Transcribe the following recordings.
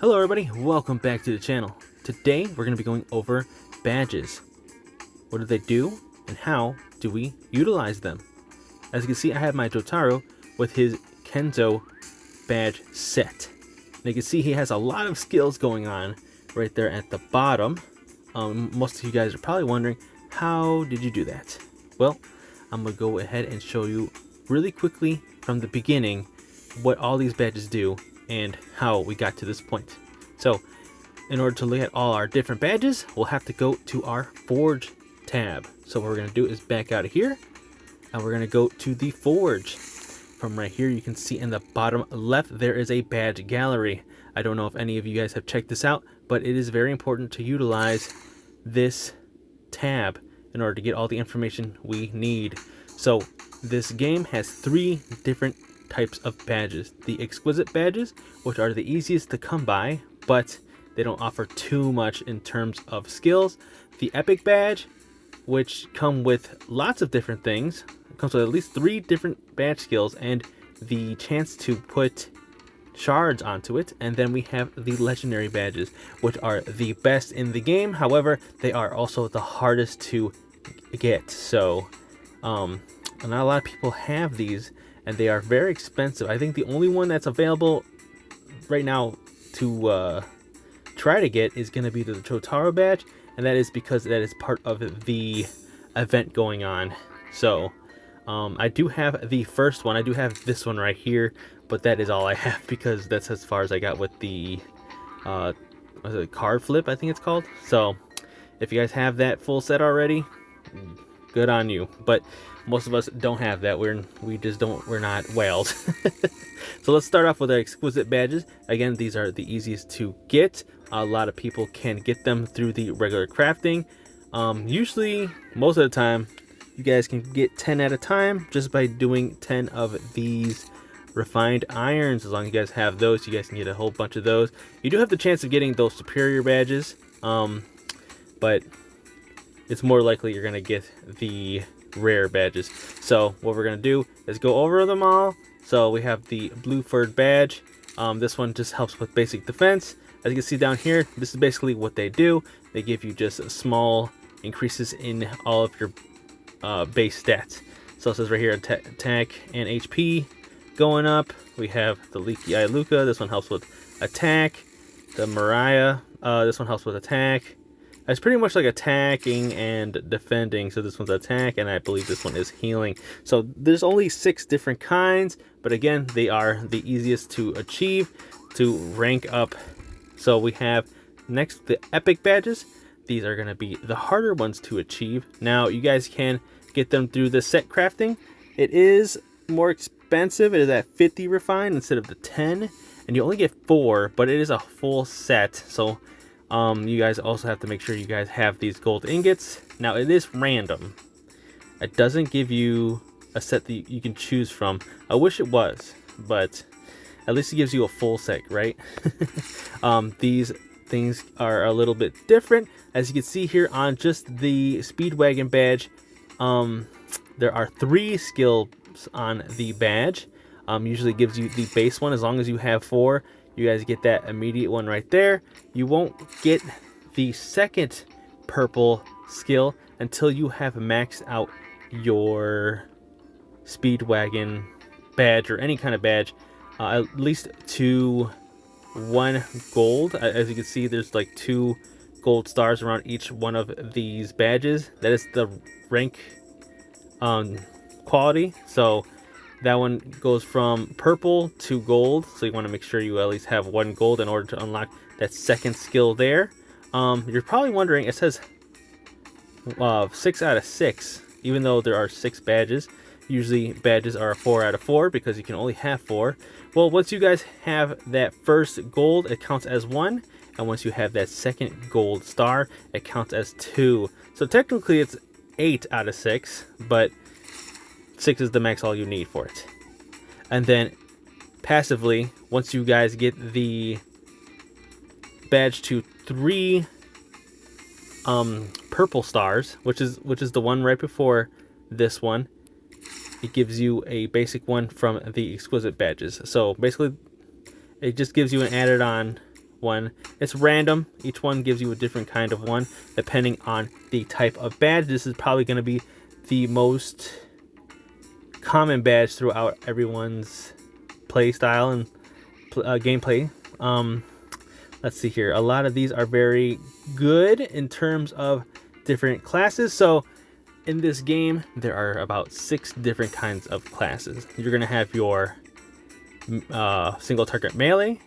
Hello everybody, welcome back to the channel. Today we're going to be going over badges. What do they do and how do we utilize them? As you can see, I have my Jotaro with his Kenzo badge set. And you can see he has a lot of skills going on right there at the bottom. Most of you guys are probably wondering, how did you do that? Well, I'm going to go ahead and show you really quickly from the beginning what all these badges do and how we got to this point. So in order to look at all our different badges, we'll have to go to our Forge tab. So what we're going to do is back out of here and we're going to go to the Forge. From right here, you can see in the bottom left there is a badge gallery. I don't know if any of you guys have checked this out, but it is very important to utilize this tab in order to get all the information we need. So this game has 3 different types of badges. The Exquisite badges, which are the easiest to come by, but they don't offer too much in terms of skills. The Epic badge, which come with lots of different things. It comes with at least 3 different badge skills and the chance to put shards onto it. And then we have the Legendary badges, which are the best in the game. However, they are also the hardest to get. So not a lot of people have these, and they are very expensive. I think the only one that's available right now to try to get is going to be the Jotaro badge, and that is because that is part of the event going on. So I do have the first one. I do have this one right here, but that is all I have because that's as far as I got with the card flip, I think it's called. So if you guys have that full set already, good on you. But most of us don't have that. We're not whales. So let's start off with our Exquisite badges. Again, these are the easiest to get. A lot of people can get them through the regular crafting. Usually, most of the time, you guys can get 10 at a time just by doing 10 of these refined irons. As long as you guys have those, you guys can get a whole bunch of those. You do have the chance of getting those superior badges, but it's more likely you're gonna get the rare badges. So what we're gonna do is go over them all. So we have the Blue Furred badge. This one just helps with basic defense. As you can see down here, this is basically what they do. They give you just small increases in all of your base stats. So it says right here, attack and HP going up. We have the Leaky Eye Luca. This one helps with attack. The Mariah, this one helps with attack. It's pretty much like attacking and defending. So this one's attack, and I believe this one is healing. So there's only 6 different kinds, but again, they are the easiest to achieve, to rank up. So we have next the Epic badges. These are going to be the harder ones to achieve. Now you guys can get them through the set crafting. It is more expensive. It is at 50 refined instead of the 10, and you only get 4, but it is a full set. So you guys also have to make sure you guys have these gold ingots. Now it is random. It doesn't give you a set that you can choose from. I wish it was, but at least it gives you a full set, right? These things are a little bit different. As you can see here on just the Speedwagon badge, there are 3 skills on the badge. Usually gives you the base one. As long as you have 4, you guys get that immediate one right there. You won't get the second purple skill until you have maxed out your Speedwagon badge or any kind of badge, at least to 1 gold. As you can see, there's like 2 gold stars around each one of these badges. That is the rank quality. So that one goes from purple to gold, so you want to make sure you at least have 1 gold in order to unlock that second skill there. You're probably wondering, it says 6 out of 6, even though there are 6 badges. Usually badges are a 4 out of 4 because you can only have 4. Well, once you guys have that first gold, it counts as 1, and once you have that second gold star, it counts as 2. So technically it's 8 out of 6, but 6 is the max all you need for it. And then passively, once you guys get the badge to 3 purple stars, which is the one right before this one, it gives you a basic one from the Exquisite badges. So basically, it just gives you an added on one. It's random. Each one gives you a different kind of one depending on the type of badge. This is probably going to be the most common badge throughout everyone's play style and gameplay. Let's see here. A lot of these are very good in terms of different classes. So in this game, there are about 6 different kinds of classes. You're going to have your single target melee,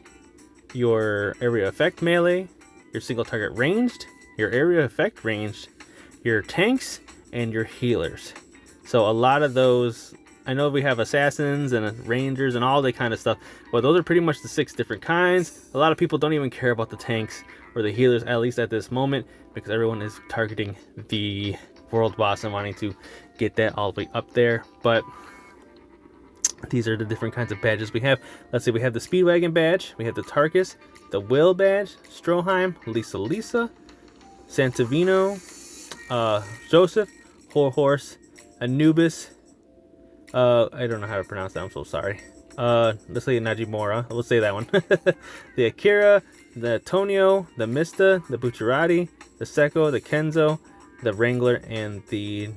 your area effect melee, your single target ranged, your area effect ranged, your tanks, and your healers. So a lot of those, I know we have assassins and rangers and all that kind of stuff, but those are pretty much the 6 different kinds. A lot of people don't even care about the tanks or the healers, at least at this moment, because everyone is targeting the world boss and wanting to get that all the way up there. But these are the different kinds of badges we have. Let's see, we have the Speedwagon badge, we have the Tarkus, the Will badge, Stroheim, Lisa, Santavino, Joseph, Horse, Anubis, I don't know how to pronounce that, I'm so sorry. Let's say Najimura, we'll say that one. The Akira, the Tonio, the Mista, the Bucciarati, the Seko, the Kenzo, the Wrangler, and the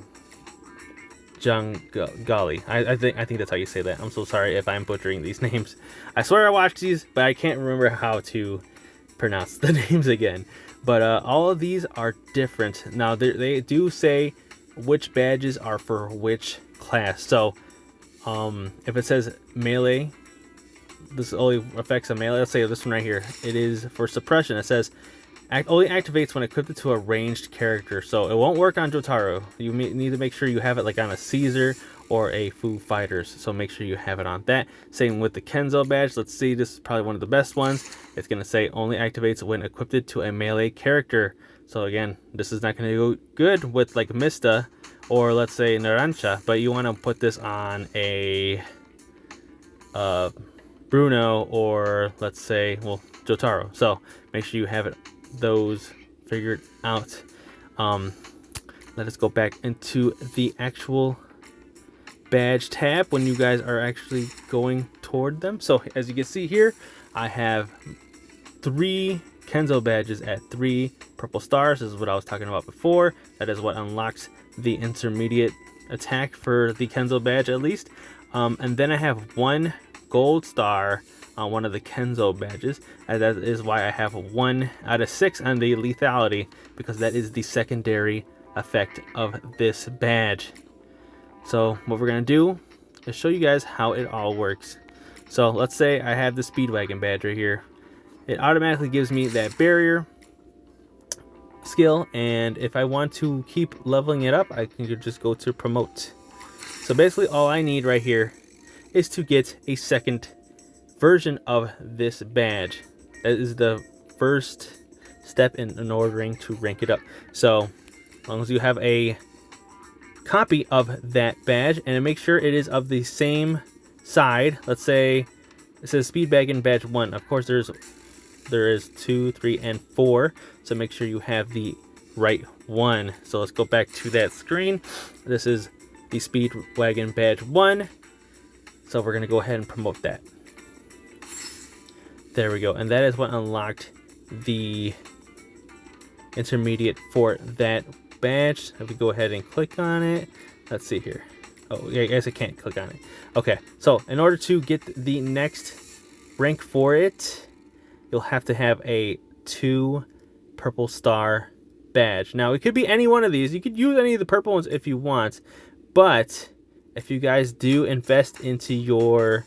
Jangali. I think that's how you say that. I'm so sorry if I'm butchering these names. I swear I watched these, but I can't remember how to pronounce the names again. But all of these are different. Now they do say which badges are for which class. So if it says melee, this only affects a melee. Let's say this one right here. It is for suppression. It says only activates when equipped to a ranged character. So it won't work on Jotaro. You need to make sure you have it like on a Caesar or a Foo Fighters. So make sure you have it on that. Same with the Kenzo badge. Let's see, this is probably one of the best ones. It's going to say only activates when equipped to a melee character. So again, this is not going to go good with like Mista or let's say Narancha, but you want to put this on a Bruno or let's say, well, Jotaro. So make sure you have those figured out. Let us go back into the actual badge tab when you guys are actually going toward them. So as you can see here, I have 3 Kenzo badges at 3 purple stars. This is what I was talking about before. That is what unlocks the intermediate attack for the Kenzo badge at least. And then I have 1 gold star on one of the Kenzo badges, and that is why I have 1 out of 6 on the lethality, because that is the secondary effect of this badge. So what we're gonna do is show you guys how it all works. So let's say I have the Speedwagon badge right here. It automatically gives me that barrier skill, and if I want to keep leveling it up, I can just go to promote. So basically all I need right here is to get a second version of this badge. That is the first step in ordering to rank it up. So as long as you have a copy of that badge, and make sure it is of the same side. Let's say it says Speedwagon badge 1. Of course there is 2, 3, and 4, so make sure you have the right one. So let's go back to that screen. This is the Speedwagon badge 1, so we're gonna go ahead and promote that. There we go, and that is what unlocked the intermediate for that badge. If we go ahead and click on it, let's see here. Oh, yeah, I guess I can't click on it. Okay, so in order to get the next rank for it, you'll have to have a 2 purple star badge. Now, it could be any one of these. You could use any of the purple ones if you want, but if you guys do invest into your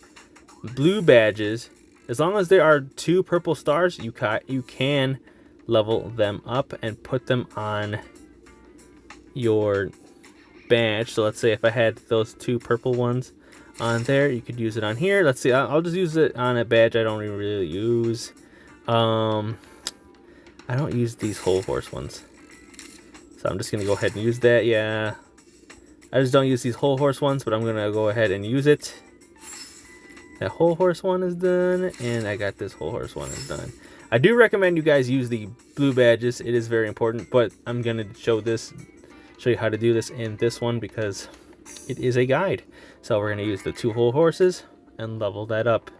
blue badges, as long as there are 2 purple stars, you can level them up and put them on your badge. So let's say if I had those 2 purple ones on there, you could use it on here. Let's see, I'll just use it on a badge I don't really use. I don't use these whole horse ones, so I'm just gonna go ahead and use that. Yeah, I just don't use these whole horse ones, but I'm gonna go ahead and use it. That whole horse one is done, and I got this whole horse one is done. I do recommend you guys use the blue badges. It is very important, but I'm gonna show you how to do this in this one because it is a guide. So we're gonna use the 2 whole horses and level that up.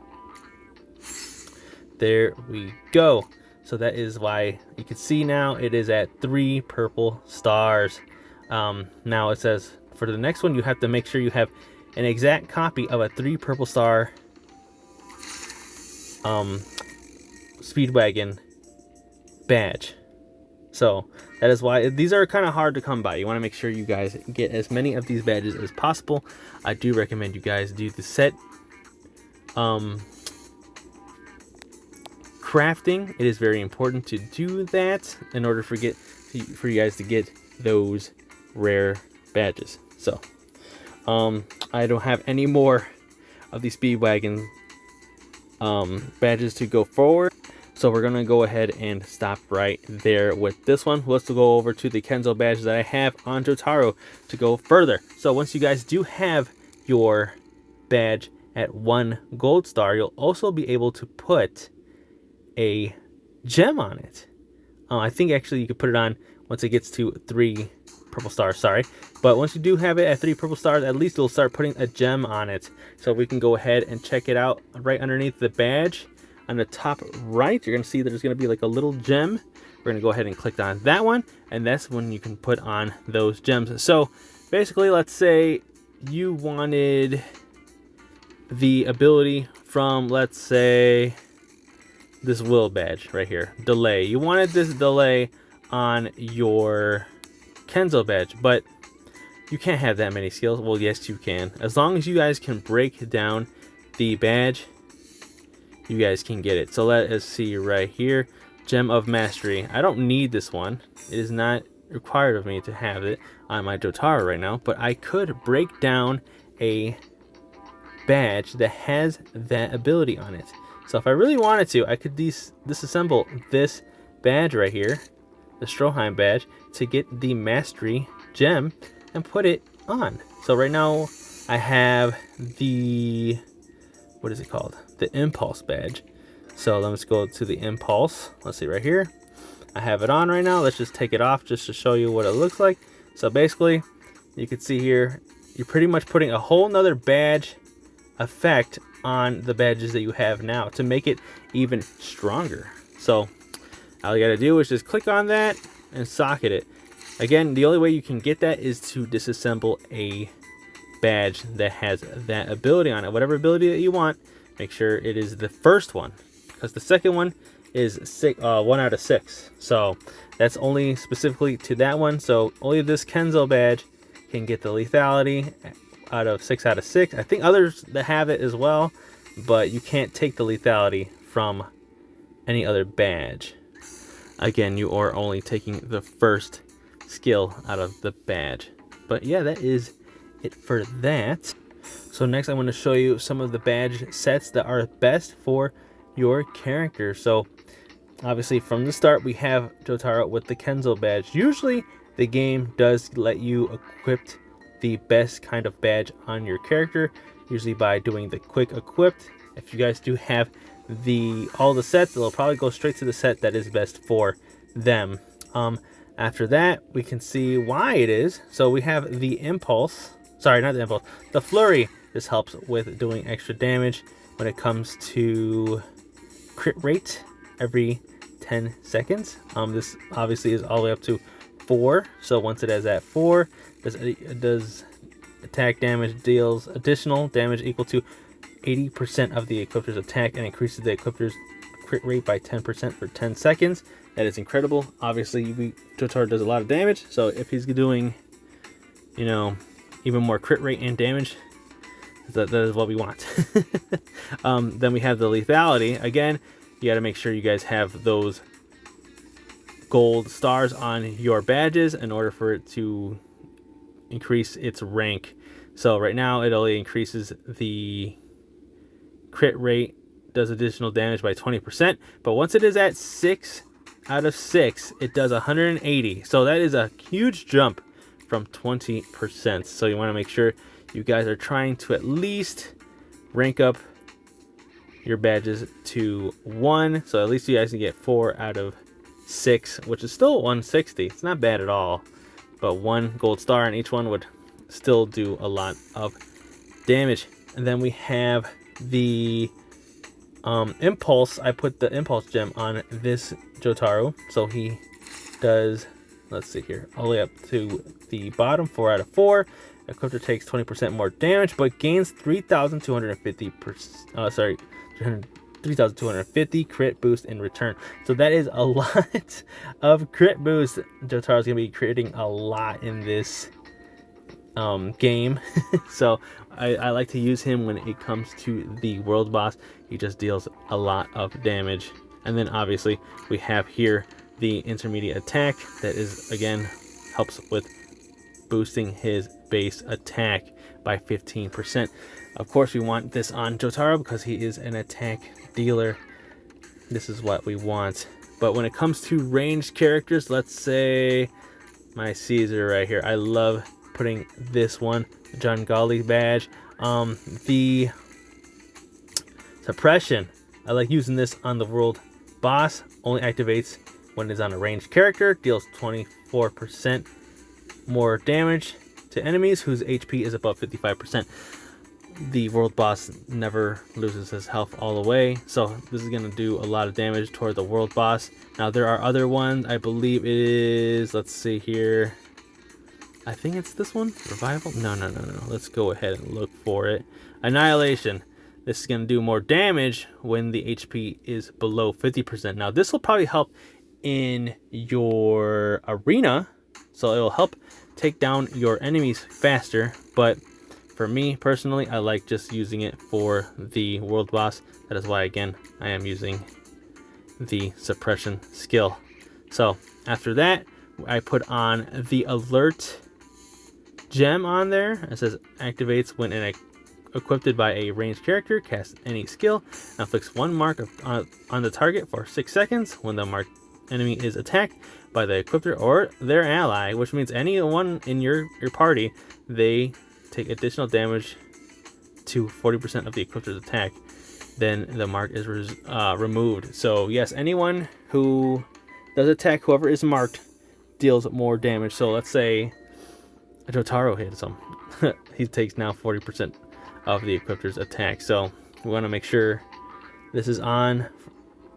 There we go. So that is why you can see now it is at 3 purple stars. Now it says for the next one, you have to make sure you have an exact copy of a 3 purple star Speedwagon badge. So that is why these are kind of hard to come by. You want to make sure you guys get as many of these badges as possible. I do recommend you guys do the set crafting. It is very important to do that in order for you guys to get those rare badges. So I don't have any more of these Speedwagon badges to go forward. So we're gonna go ahead and stop right there with this one. Let's go over to the Kenzo badge that I have on Jotaro to go further. So once you guys do have your badge at 1 gold star, you'll also be able to put a gem on it. I think actually you could put it on once it gets to 3 purple stars, sorry. But once you do have it at 3 purple stars, at least you'll start putting a gem on it. So we can go ahead and check it out right underneath the badge. On the top right, you're going to see there's going to be like a little gem. We're going to go ahead and click on that one, and that's when you can put on those gems. So basically, let's say you wanted the ability from, let's say, this will badge right here, delay. You wanted this delay on your Kenzo badge, but you can't have that many skills. Well, yes, you can. As long as you guys can break down the badge, you guys can get it. So let us see right here, Gem of Mastery. I don't need this one. It is not required of me to have it on my Jotaro right now, but I could break down a badge that has that ability on it. So if I really wanted to, I could disassemble this badge right here, the Stroheim badge, to get the Mastery Gem and put it on. So right now I have the, what is it called? The Impulse badge. So let's go to the Impulse. Let's see right here. I have it on right now. Let's just take it off just to show you what it looks like. So basically, you can see here, you're pretty much putting a whole nother badge effect on the badges that you have now to make it even stronger. So all you gotta do is just click on that and socket it. Again, the only way you can get that is to disassemble a badge that has that ability on it. Whatever ability that you want, make sure it is the first one, because the second one is 1 out of 6. So that's only specifically to that one. So only this Kenzo badge can get the lethality out of 6 out of 6. I think others that have it as well, but you can't take the lethality from any other badge. Again, you are only taking the first skill out of the badge. But yeah, that is it for that. So next I want to show you some of the badge sets that are best for your character. So obviously from the start we have Jotaro with the Kenzo badge. Usually the game does let you equip the best kind of badge on your character, usually by doing the quick equipped. If you guys do have all the sets, they'll probably go straight to the set that is best for them. After that, we can see why it is. So we have the Impulse. Sorry, not the Impulse. The Flurry. This helps with doing extra damage when it comes to crit rate every 10 seconds. This obviously is all the way up to 4. So once it is at 4, it does attack damage, deals additional damage equal to 80% of the equipper's attack, and increases the equipper's crit rate by 10% for 10 seconds. That is incredible. Obviously, Jotaro does a lot of damage, so if he's doing, you know, even more crit rate and damage, that is what we want. Then we have the lethality. Again, you got to make sure you guys have those gold stars on your badges in order for it to increase its rank. So right now it only increases the crit rate, does additional damage by 20%, but once it is at 6 out of 6, it does 180. So that is a huge jump from 20%. So you want to make sure you guys are trying to at least rank up your badges to 1. So at least you guys can get 4 out of 6, which is still 160. It's not bad at all. But 1 gold star on each one would still do a lot of damage. And then we have the Impulse, I put the Impulse gem on this Jotaro, so he does, let's see here, all the way up to the bottom, 4 out of 4. Equipped takes 20% more damage, but gains 3,250 3,250 crit boost in return. So that is a lot of crit boost. Jotaro's gonna be critting a lot in this game. So I like to use him when it comes to the world boss. He just deals a lot of damage. And then obviously we have here the intermediate attack that is, again, helps with boosting his base attack by 15%. Of course, we want this on Jotaro because he is an attack dealer. This is what we want. But when it comes to ranged characters, let's say my Caesar right here, I love putting this one, John Golly badge. The suppression, I like using this on the world boss. Only activates when it's on a ranged character, deals 24% more damage to enemies whose HP is above 55%. The world boss never loses his health all the way, so this is going to do a lot of damage toward the world boss. Now there are other ones, I believe it is, let's see here, I think it's this one, Revival? No, let's go ahead and look for it. Annihilation. This is going to do more damage when the HP is below 50%. Now this will probably help in your arena, so it will help take down your enemies faster, but for me personally, I like just using it for the world boss. That is why, again, I am using the suppression skill. So after that, I put on the alert gem on there. It says activates when equipped by a ranged character, cast any skill, inflicts one mark on the target for 6 seconds. When the marked enemy is attacked by the equipper or their ally, which means anyone in your party, they take additional damage to 40% of the equipper's attack. Then the mark is removed. So yes, anyone who does attack whoever is marked deals more damage. So let's say Jotaro hits him. He takes now 40% of the equipper's attack. So we want to make sure this is on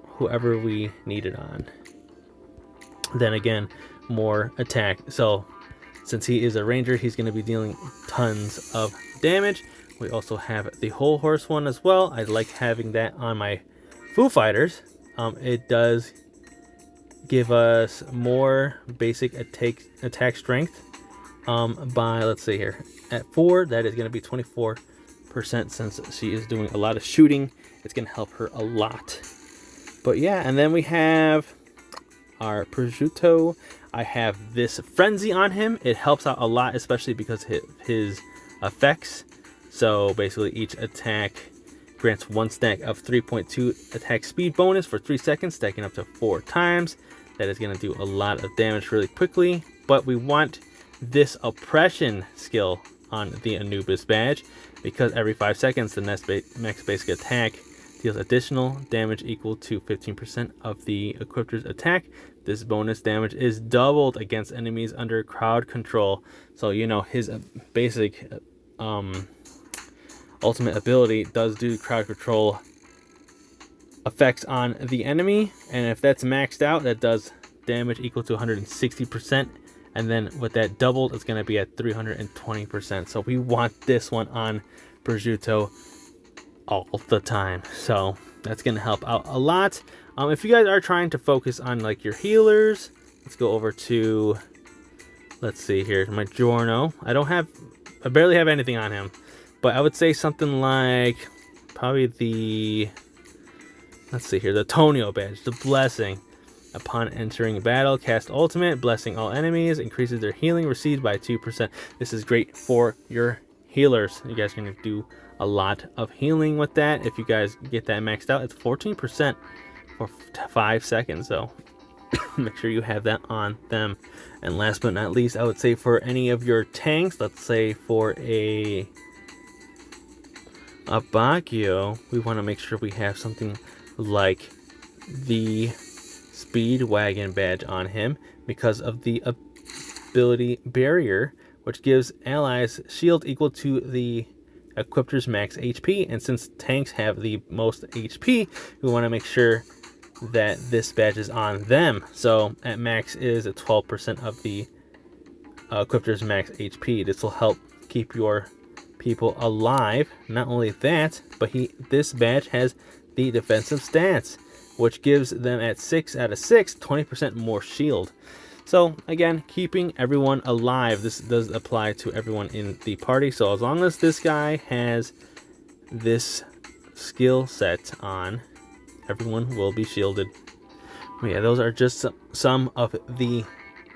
whoever we need it on. Then again, more attack. So since he is a ranger, he's going to be dealing tons of damage. We also have the whole horse one as well. I like having that on my Foo Fighters. It does give us more basic attack strength by, let's see here, at 4, that is going to be 24%. Since she is doing a lot of shooting, it's going to help her a lot. But yeah, and then we have our prosciutto. I have this frenzy on him. It helps out a lot, especially because his effects. So basically each attack grants 1 stack of 3.2 attack speed bonus for 3 seconds, stacking up to 4 times. That is going to do a lot of damage really quickly. But we want this oppression skill on the Anubis badge, because every 5 seconds the next basic attack deals additional damage equal to 15% of the equipper's attack. This bonus damage is doubled against enemies under crowd control. So you know his basic ultimate ability does do crowd control effects on the enemy, and if that's maxed out, that does damage equal to 160%. And then with that doubled, it's going to be at 320%. So we want this one on prosciutto all the time. So that's going to help out a lot. If you guys are trying to focus on like your healers, let's go over to, let's see here, my Giorno. I barely have anything on him, but I would say something like probably let's see here, the Tonio badge, the blessing. Upon entering battle, cast ultimate, blessing all enemies, increases their healing received by 2%. This is great for your healers. You guys are going to do a lot of healing with that. If you guys get that maxed out, it's 14% for 5 seconds. So make sure you have that on them. And last but not least, I would say for any of your tanks, let's say for a Baguio, we want to make sure we have something like the Speedwagon badge on him, because of the ability barrier, which gives allies shield equal to the equiptors max HP, and since tanks have the most HP, we want to make sure that this badge is on them. So at max is at 12% of the equiptors max HP. This will help keep your people alive. Not only that, but this badge has the defensive stats, which gives them at 6 out of 6, 20% more shield. So again, keeping everyone alive. This does apply to everyone in the party. So as long as this guy has this skill set on, everyone will be shielded. But yeah, those are just some of the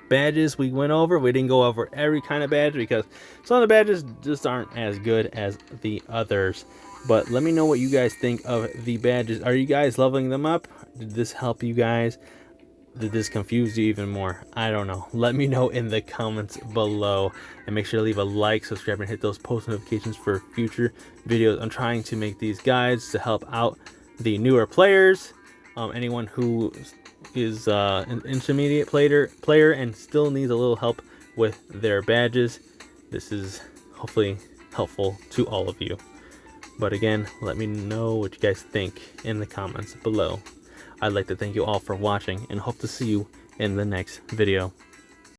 badges we went over. We didn't go over every kind of badge because some of the badges just aren't as good as the others. But let me know what you guys think of the badges. Are you guys leveling them up? Did this help you guys? Did this confuse you even more? I don't know. Let me know in the comments below, and make sure to leave a like, subscribe, and hit those post notifications for future videos. I'm trying to make these guides to help out the newer players, anyone who is an intermediate player and still needs a little help with their badges. This is hopefully helpful to all of you. But again, let me know what you guys think in the comments below. I'd like to thank you all for watching and hope to see you in the next video.